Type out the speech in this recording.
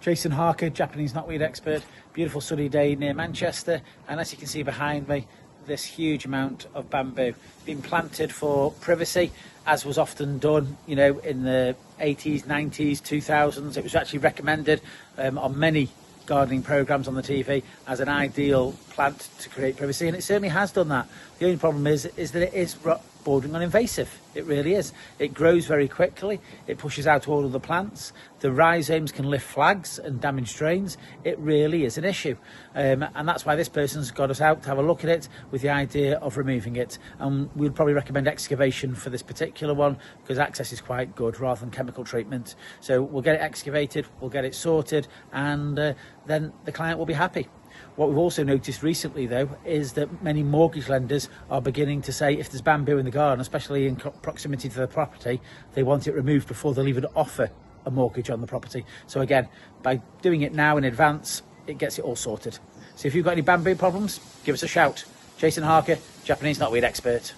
Jason Harker, Japanese knotweed expert. Beautiful sunny day near Manchester, and as you can see behind me, this huge amount of bamboo being planted for privacy, as was often done, you know, in the 80s, 90s, 2000s. It was actually recommended on many gardening programs on the TV as an ideal plant to create privacy, and it certainly has done that. The only problem is that it is bordering on invasive. It really is. It grows very quickly. It pushes out all of the plants. The rhizomes can lift flags and damage drains. It really is an issue, and that's why this person's got us out to have a look at it with the idea of removing it. And we'd probably recommend excavation for this particular one because access is quite good rather than chemical treatment. So we'll get it excavated, we'll get it sorted, and then the client will be happy. What we've also noticed recently, though, is that many mortgage lenders are beginning to say if there's bamboo in the garden, especially in proximity to the property, they want it removed before they'll even offer a mortgage on the property. So again, by doing it now in advance, it gets it all sorted. So if you've got any bamboo problems, give us a shout. Jason Harker, Japanese knotweed expert.